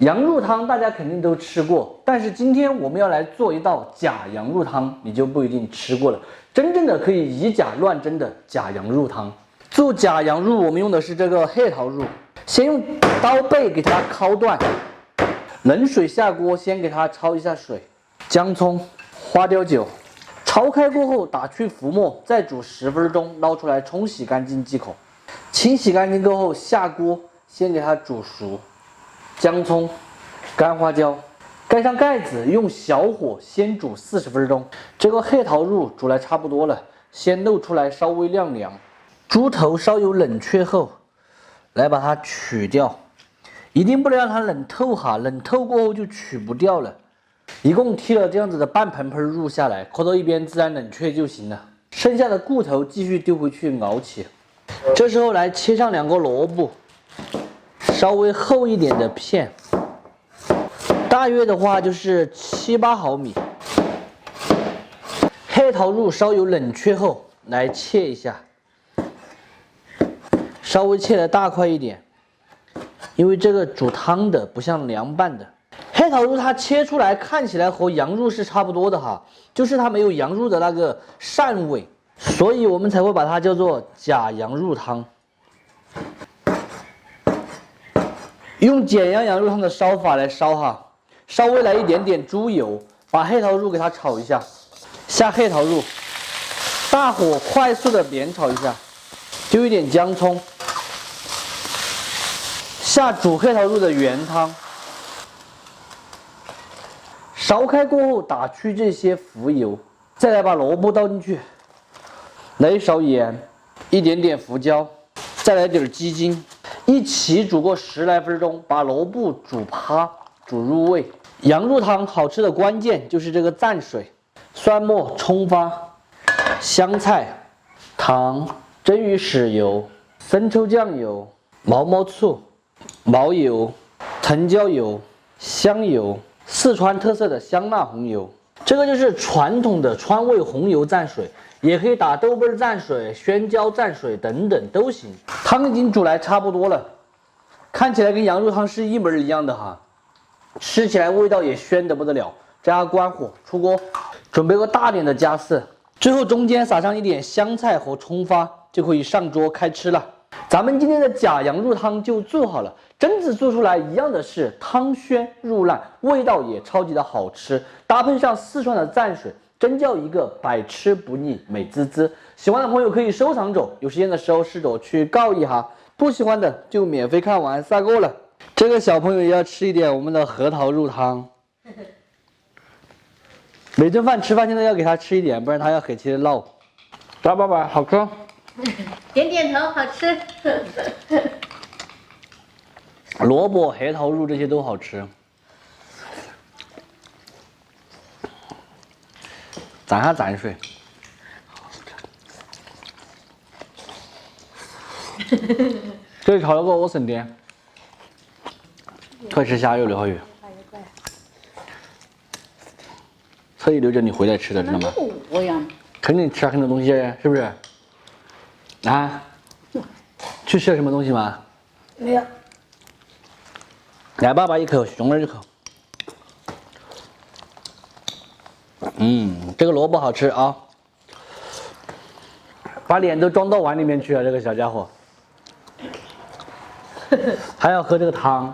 羊肉汤大家肯定都吃过，但是今天我们要来做一道假羊肉汤，你就不一定吃过了。真正的可以以假乱真的假羊肉汤。做假羊肉，我们用的是这个黑桃肉，先用刀背给它敲断，冷水下锅，先给它焯一下水，姜葱、花雕酒，焯开过后打去浮沫，再煮10分钟，捞出来冲洗干净即可。清洗干净过后下锅，先给它煮熟。姜葱、干花椒，盖上盖子，用小火先煮40分钟。这个黑桃肉煮来差不多了，先漏出来稍微晾凉。猪头稍有冷却后，来把它取掉，一定不能让它冷透哈，冷透过后就取不掉了。一共剔了这样子的半盆肉下来，搁到一边自然冷却就行了。剩下的骨头继续丢回去熬起。这时候来切上2个萝卜。稍微厚一点的片，大约的话就是7、8毫米。黑桃肉稍有冷却后，来切一下，稍微切的大块一点，因为这个煮汤的不像凉拌的。黑桃肉它切出来看起来和羊肉是差不多的哈，就是它没有羊肉的那个膻味，所以我们才会把它叫做假羊肉汤。用简阳羊肉汤的烧法来烧哈，稍微来一点点猪油，把黑桃肉给它炒一下，下黑桃肉，大火快速的煸炒一下，丢一点姜葱，下煮黑桃肉的原汤，烧开过后打去这些浮油，再来把萝卜倒进去，来一勺盐，一点点胡椒，再来点鸡精。一起煮过10来分钟，把萝卜煮趴，煮入味。羊肉汤好吃的关键就是这个蘸水，蒜末、葱花、香菜、糖、蒸鱼豉油、生抽酱油、毛醋、毛油、藤椒油、香油，四川特色的香辣红油。这个就是传统的川味红油蘸水，也可以打豆瓣蘸水、宣椒蘸水等等都行。汤已经煮来差不多了，看起来跟羊肉汤是一模一样的哈，吃起来味道也鲜得不得了。这样关火出锅，准备个大点的夹丝，最后中间撒上一点香菜和葱花，就可以上桌开吃了。咱们今天的假羊肉汤就做好了，真子做出来一样的是汤鲜肉烂，味道也超级的好吃，搭配上四川的蘸水，真叫一个百吃不腻，美滋滋。喜欢的朋友可以收藏着，有时间的时候试着去告一下，不喜欢的就免费看完撒够了。这个小朋友也要吃一点我们的核桃肉汤，每顿饭吃饭现在要给他吃一点，不然他要很气的闹。来，爸爸，好吃。点点头，好吃。萝卜、黑桃肉这些都好吃。蘸下蘸水。这里炒了个莴笋丁，快吃虾肉，刘浩宇。特意留着你回来吃的，知道吗？我呀。肯定吃了很多东西，是不是？啊？去吃了什么东西吗？没有。来，爸爸一口，熊儿一口。这个萝卜好吃啊！把脸都装到碗里面去了，这个小家伙。还要喝这个汤。